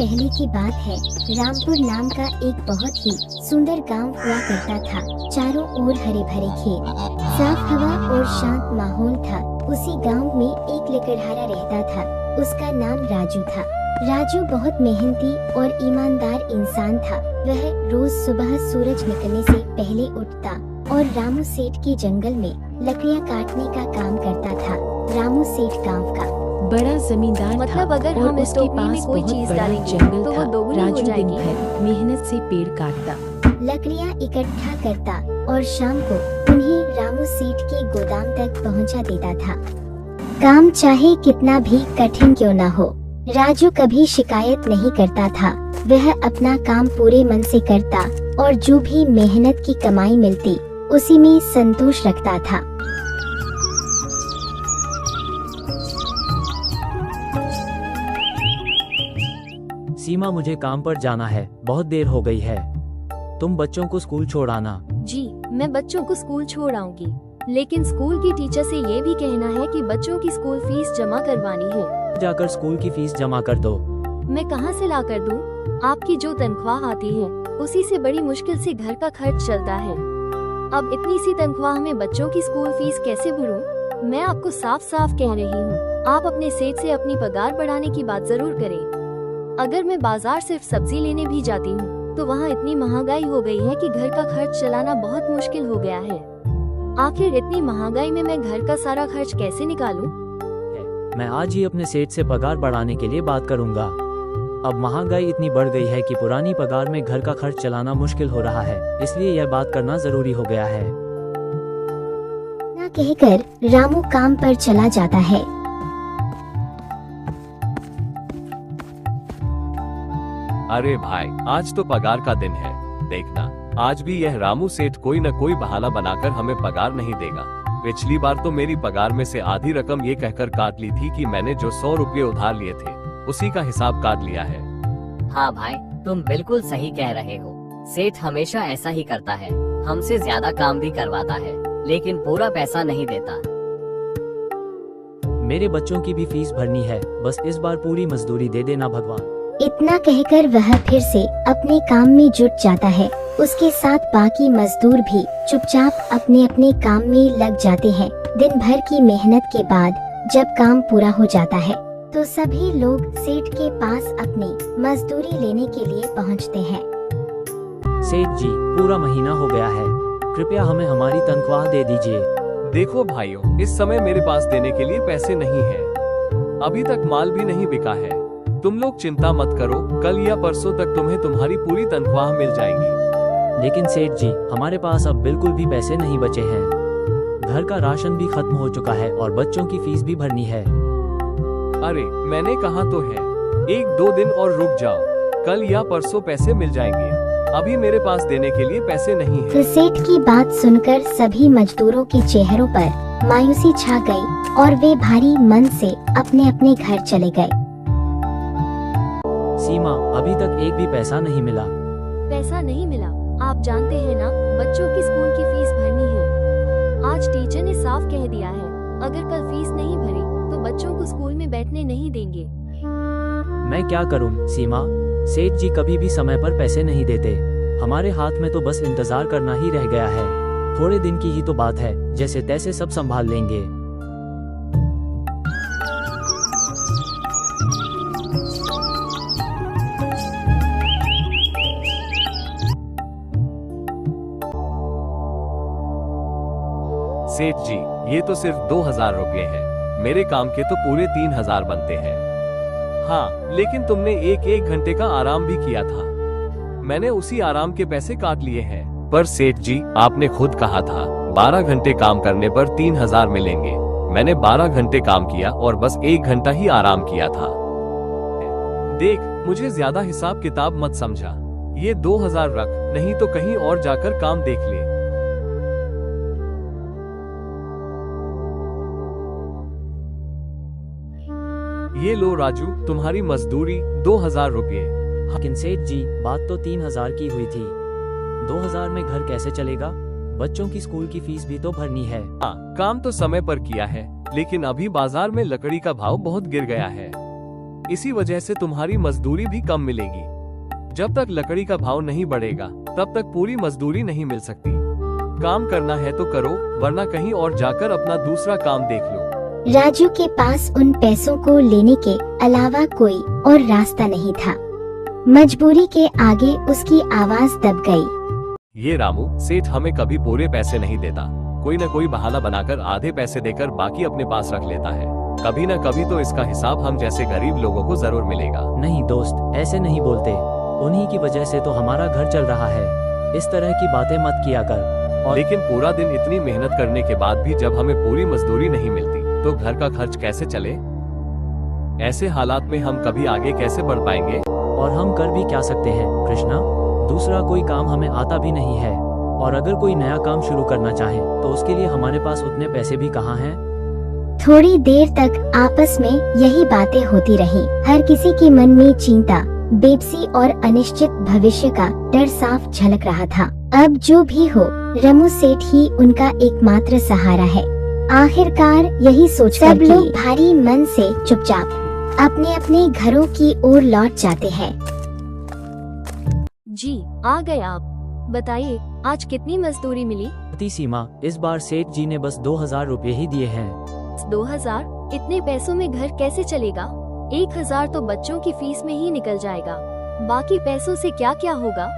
पहले की बात है। रामपुर नाम का एक बहुत ही सुंदर गांव हुआ करता था। चारों ओर हरे भरे खेत, साफ हवा और शांत माहौल था। उसी गांव में एक लकड़हारा रहता था। उसका नाम राजू था। राजू बहुत मेहनती और ईमानदार इंसान था। वह रोज सुबह सूरज निकलने से पहले उठता और रामू सेठ के जंगल में लकड़ियाँ काटने का काम करता था। रामू सेठ गांव का बड़ा जमींदार मतलब था अगर और हम इस उसके टोकरी में पास कोई बहुत चीज बड़ा डालेंगे जंगल तो वो था। दोगुनी हो राजू दिन जाएगी। भर मेहनत से पेड़ काटता, लकड़ियाँ इकट्ठा करता और शाम को उन्हें रामू सेठ के गोदाम तक पहुंचा देता था। काम चाहे कितना भी कठिन क्यों न हो, राजू कभी शिकायत नहीं करता था। वह अपना काम पूरे मन से करता और जो भी मेहनत की कमाई मिलती उसी में संतोष रखता था। सीमा, मुझे काम पर जाना है, बहुत देर हो गई है। तुम बच्चों को स्कूल छोड़ आना। जी, मैं बच्चों को स्कूल छोड़ आऊंगी, लेकिन स्कूल की टीचर से ये भी कहना है कि बच्चों की स्कूल फीस जमा करवानी है। जाकर स्कूल की फीस जमा कर दो। मैं कहाँ से ला कर दूँ? आपकी जो तनख्वाह आती है उसी से बड़ी मुश्किल से घर का खर्च चलता है। अब इतनी सी तनख्वाह में बच्चों की स्कूल फीस कैसे भरूं? मैं आपको साफ साफ कह रही हूँ, आप अपने सेठ से अपनी पगार बढ़ाने की बात जरूर करें। अगर मैं बाजार सिर्फ सब्जी लेने भी जाती हूँ तो वहाँ इतनी महंगाई हो गई है कि घर का खर्च चलाना बहुत मुश्किल हो गया है। आखिर इतनी महंगाई में मैं घर का सारा खर्च कैसे निकालूं? मैं आज ही अपने सेठ से पगार बढ़ाने के लिए बात करूंगा। अब महंगाई इतनी बढ़ गई है कि पुरानी पगार में घर का खर्च चलाना मुश्किल हो रहा है, इसलिए यह बात करना जरूरी हो गया है। ना कहकर रामू काम पर चला जाता है। अरे भाई, आज तो पगार का दिन है। देखना, आज भी यह रामू सेठ कोई न कोई बहाना बनाकर हमें पगार नहीं देगा। पिछली बार तो मेरी पगार में से आधी रकम ये कहकर काट ली थी कि मैंने जो 100 रुपये उधार लिए थे उसी का हिसाब काट लिया है। हाँ भाई, तुम बिल्कुल सही कह रहे हो। सेठ हमेशा ऐसा ही करता है, हमसे ज्यादा काम भी करवाता है लेकिन पूरा पैसा नहीं देता। मेरे बच्चों की भी फीस भरनी है, बस इस बार पूरी मजदूरी दे देना भगवान। इतना कहकर वह फिर से अपने काम में जुट जाता है। उसके साथ बाकी मजदूर भी चुपचाप अपने अपने काम में लग जाते हैं। दिन भर की मेहनत के बाद जब काम पूरा हो जाता है तो सभी लोग सेठ के पास अपनी मजदूरी लेने के लिए पहुंचते हैं। सेठ जी, पूरा महीना हो गया है, कृपया हमें हमारी तनख्वाह दे दीजिए। देखो भाइयों, इस समय मेरे पास देने के लिए पैसे नहीं है। अभी तक माल भी नहीं बिका है। तुम लोग चिंता मत करो, कल या परसों तक तुम्हें तुम्हारी पूरी तनख्वाह मिल जाएगी। लेकिन सेठ जी, हमारे पास अब बिल्कुल भी पैसे नहीं बचे हैं। घर का राशन भी खत्म हो चुका है और बच्चों की फीस भी भरनी है। अरे, मैंने कहा तो है, 1-2 दिन और रुक जाओ, कल या परसों पैसे मिल जाएंगे। अभी मेरे पास देने के लिए पैसे नहीं है। तो सेठ की बात सुनकर सभी मजदूरों के चेहरों पर मायूसी छा गई और वे भारी मन से अपने अपने घर चले गए। सीमा, अभी तक एक भी पैसा नहीं मिला। पैसा नहीं मिला? आप जानते हैं ना, बच्चों की स्कूल की फीस भरनी है। आज टीचर ने साफ कह दिया है, अगर कल फीस नहीं भरी तो बच्चों को स्कूल में बैठने नहीं देंगे। मैं क्या करूं सीमा, सेठ जी कभी भी समय पर पैसे नहीं देते। हमारे हाथ में तो बस इंतजार करना ही रह गया है। थोड़े दिन की ही तो बात है, जैसे तैसे सब संभाल लेंगे। सेठ जी, ये तो सिर्फ 2000 रुपये हैं। मेरे काम के तो पूरे 3000 बनते हैं। हाँ, लेकिन तुमने एक घंटे का आराम भी किया था, मैंने उसी आराम के पैसे काट लिए हैं। पर सेठ जी, आपने खुद कहा था 12 घंटे काम करने पर 3000 मिलेंगे। मैंने 12 घंटे काम किया और बस 1 घंटा ही आराम किया था। देख, मुझे ज्यादा हिसाब किताब मत समझा। ये 2000 रख, नहीं तो कहीं और जाकर काम देख ले। ये लो राजू, तुम्हारी मजदूरी 2000 रुपये। लेकिन सेठ जी, बात तो 3000 की हुई थी। 2000 में घर कैसे चलेगा? बच्चों की स्कूल की फीस भी तो भरनी है। हाँ, काम तो समय पर किया है, लेकिन अभी बाजार में लकड़ी का भाव बहुत गिर गया है। इसी वजह से तुम्हारी मजदूरी भी कम मिलेगी। जब तक लकड़ी का भाव नहीं बढ़ेगा तब तक पूरी मजदूरी नहीं मिल सकती। काम करना है तो करो, वरना कहीं और जाकर अपना दूसरा काम देख लो। राजू के पास उन पैसों को लेने के अलावा कोई और रास्ता नहीं था। मजबूरी के आगे उसकी आवाज दब गई। ये रामू, सेठ हमें कभी पूरे पैसे नहीं देता। कोई न कोई बहाना बनाकर आधे पैसे देकर बाकी अपने पास रख लेता है। कभी न कभी तो इसका हिसाब हम जैसे गरीब लोगों को जरूर मिलेगा। नहीं दोस्त, ऐसे नहीं बोलते। उन्हीं की वजह से तो हमारा घर चल रहा है। इस तरह की बातें मत किया कर। और लेकिन पूरा दिन इतनी मेहनत करने के बाद भी जब हमें पूरी मजदूरी नहीं मिलती तो घर का खर्च कैसे चले? ऐसे हालात में हम कभी आगे कैसे बढ़ पाएंगे? और हम कर भी क्या सकते हैं कृष्णा? दूसरा कोई काम हमें आता भी नहीं है। और अगर कोई नया काम शुरू करना चाहे तो उसके लिए हमारे पास उतने पैसे भी कहाँ हैं? थोड़ी देर तक आपस में यही बातें होती रही। हर किसी के मन में चिंता, बेबसी और अनिश्चित भविष्य का डर साफ झलक रहा था। अब जो भी हो, रमू सेठ ही उनका एकमात्र सहारा है। आखिरकार यही सोच सब लोग भारी मन से चुपचाप अपने अपने घरों की ओर लौट जाते हैं। जी, आ गए आप। बताइए, आज कितनी मजदूरी मिली? अति सीमा, इस बार सेठ जी ने बस 2000 रुपए ही दिए हैं। 2000? इतने पैसों में घर कैसे चलेगा? 1000 तो बच्चों की फीस में ही निकल जाएगा। बाकी पैसों से क्या क्या होगा?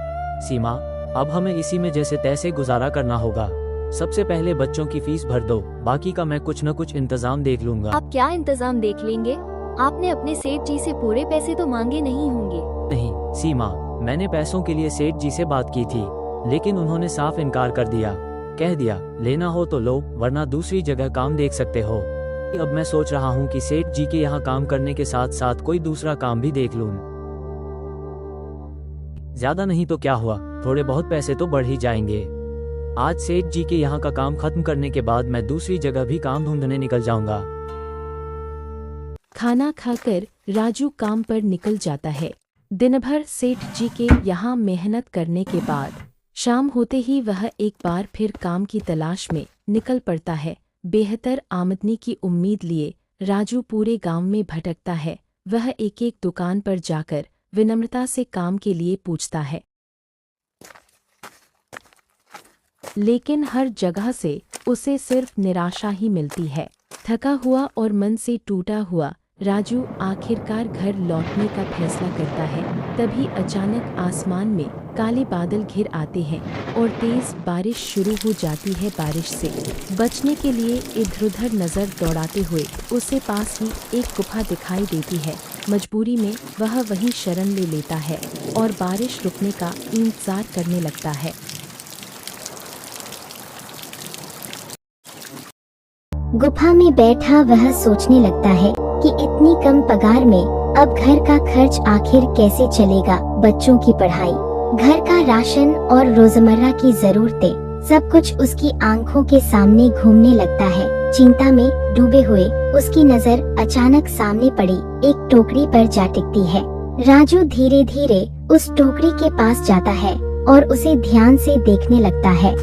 सीमा, अब हमें इसी में जैसे तैसे गुजारा करना होगा। सबसे पहले बच्चों की फीस भर दो, बाकी का मैं कुछ न कुछ इंतजाम देख लूंगा। आप क्या इंतजाम देख लेंगे? आपने अपने सेठ जी से पूरे पैसे तो मांगे नहीं होंगे। नहीं सीमा, मैंने पैसों के लिए सेठ जी से बात की थी, लेकिन उन्होंने साफ इनकार कर दिया। कह दिया, लेना हो तो लो, वरना दूसरी जगह काम देख सकते हो। अब मैं सोच रहा हूँ कि सेठ जी के यहाँ काम करने के साथ साथ कोई दूसरा काम भी देख लूँ। ज्यादा नहीं तो क्या हुआ, थोड़े बहुत पैसे तो बढ़ ही जाएंगे। आज सेठ जी के यहाँ का काम खत्म करने के बाद मैं दूसरी जगह भी काम ढूंढने निकल जाऊंगा। खाना खाकर राजू काम पर निकल जाता है। दिन भर सेठ जी के यहाँ मेहनत करने के बाद शाम होते ही वह एक बार फिर काम की तलाश में निकल पड़ता है। बेहतर आमदनी की उम्मीद लिए राजू पूरे गांव में भटकता है। वह एक एक दुकान पर जाकर विनम्रता से काम के लिए पूछता है, लेकिन हर जगह से उसे सिर्फ निराशा ही मिलती है। थका हुआ और मन से टूटा हुआ राजू आखिरकार घर लौटने का फैसला करता है। तभी अचानक आसमान में काले बादल घिर आते हैं और तेज बारिश शुरू हो जाती है। बारिश से बचने के लिए इधर-उधर नजर दौड़ाते हुए उसे पास ही एक गुफा दिखाई देती है। मजबूरी में वह वहीं शरण ले लेता है और बारिश रुकने का इंतजार करने लगता है। गुफा में बैठा वह सोचने लगता है कि इतनी कम पगार में अब घर का खर्च आखिर कैसे चलेगा। बच्चों की पढ़ाई, घर का राशन और रोजमर्रा की जरूरतें, सब कुछ उसकी आंखों के सामने घूमने लगता है। चिंता में डूबे हुए उसकी नजर अचानक सामने पड़ी एक टोकरी पर जा टिकती है। राजू धीरे धीरे उस टोकरी के पास जाता है और उसे ध्यान से देखने लगता है।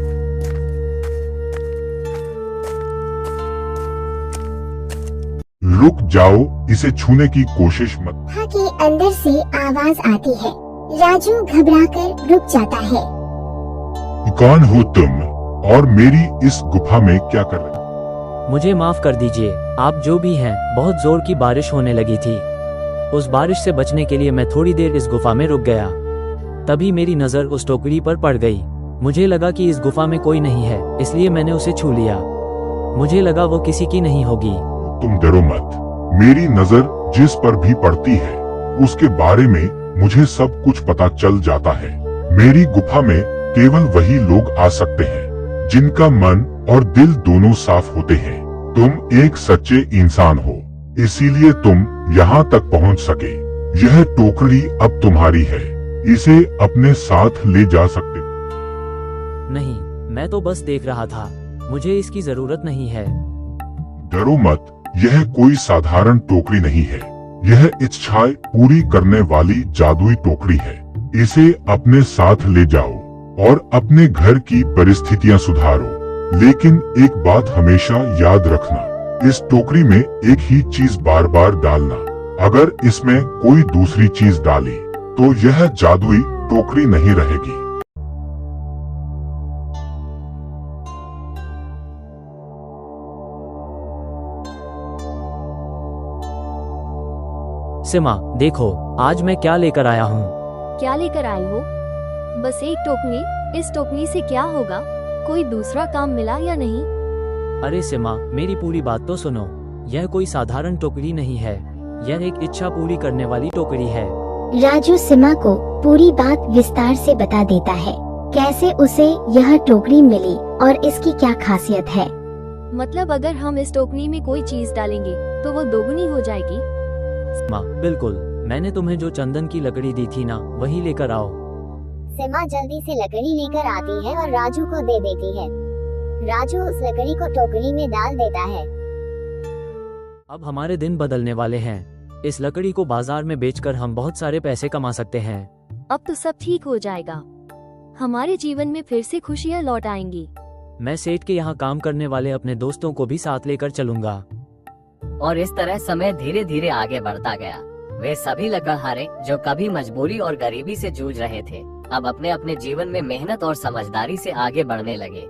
रुक जाओ, इसे छूने की कोशिश मत। गुफा के अंदर से आवाज आती है। राजू घबराकर रुक जाता है। कौन हो तुम और मेरी इस गुफा में क्या कर रहे हो? मुझे माफ कर दीजिए, आप जो भी हैं। बहुत जोर की बारिश होने लगी थी। उस बारिश से बचने के लिए मैं थोड़ी देर इस गुफा में रुक गया। तभी मेरी नजर उस टोकरी पर पड़ गई। मुझे लगा कि इस गुफा में कोई नहीं है, इसलिए मैंने उसे छू लिया। मुझे लगा वो किसी की नहीं होगी। तुम डरो मत, मेरी नजर जिस पर भी पड़ती है उसके बारे में मुझे सब कुछ पता चल जाता है। मेरी गुफा में केवल वही लोग आ सकते हैं जिनका मन और दिल दोनों साफ होते हैं। तुम एक सच्चे इंसान हो, इसीलिए तुम यहाँ तक पहुँच सके। यह टोकरी अब तुम्हारी है, इसे अपने साथ ले जा सकते। नहीं, मैं तो बस देख रहा था, मुझे इसकी जरूरत नहीं है। डरो मत, यह कोई साधारण टोकरी नहीं है। यह इच्छाएं पूरी करने वाली जादुई टोकरी है। इसे अपने साथ ले जाओ और अपने घर की परिस्थितियां सुधारो। लेकिन एक बात हमेशा याद रखना, इस टोकरी में एक ही चीज बार बार डालना। अगर इसमें कोई दूसरी चीज डाली तो यह जादुई टोकरी नहीं रहेगी। सीमा, देखो आज मैं क्या लेकर आया हूँ। क्या लेकर आए हो? बस एक टोकरी। इस टोकरी से क्या होगा? कोई दूसरा काम मिला या नहीं? अरे सीमा, मेरी पूरी बात तो सुनो। यह कोई साधारण टोकरी नहीं है, यह एक इच्छा पूरी करने वाली टोकरी है। राजू सीमा को पूरी बात विस्तार से बता देता है, कैसे उसे यह टोकरी मिली और इसकी क्या खासियत है। मतलब अगर हम इस टोकरी में कोई चीज डालेंगे तो वो दोगुनी हो जाएगी? सीमा, बिल्कुल, मैंने तुम्हें जो चंदन की लकड़ी दी थी ना, वही लेकर आओ। सीमा जल्दी से लकड़ी लेकर आती है और राजू को दे देती है। राजू उस लकड़ी को टोकरी में डाल देता है। अब हमारे दिन बदलने वाले हैं। इस लकड़ी को बाजार में बेचकर हम बहुत सारे पैसे कमा सकते हैं। अब तो सब ठीक हो जाएगा। हमारे जीवन में फिर से खुशियाँ लौट आएंगी। मैं सेठ के यहाँ काम करने वाले अपने दोस्तों को भी साथ लेकर चलूंगा। और इस तरह समय धीरे धीरे आगे बढ़ता गया। वे सभी लकड़हारे जो कभी मजबूरी और गरीबी से जूझ रहे थे, अब अपने अपने जीवन में मेहनत और समझदारी से आगे बढ़ने लगे।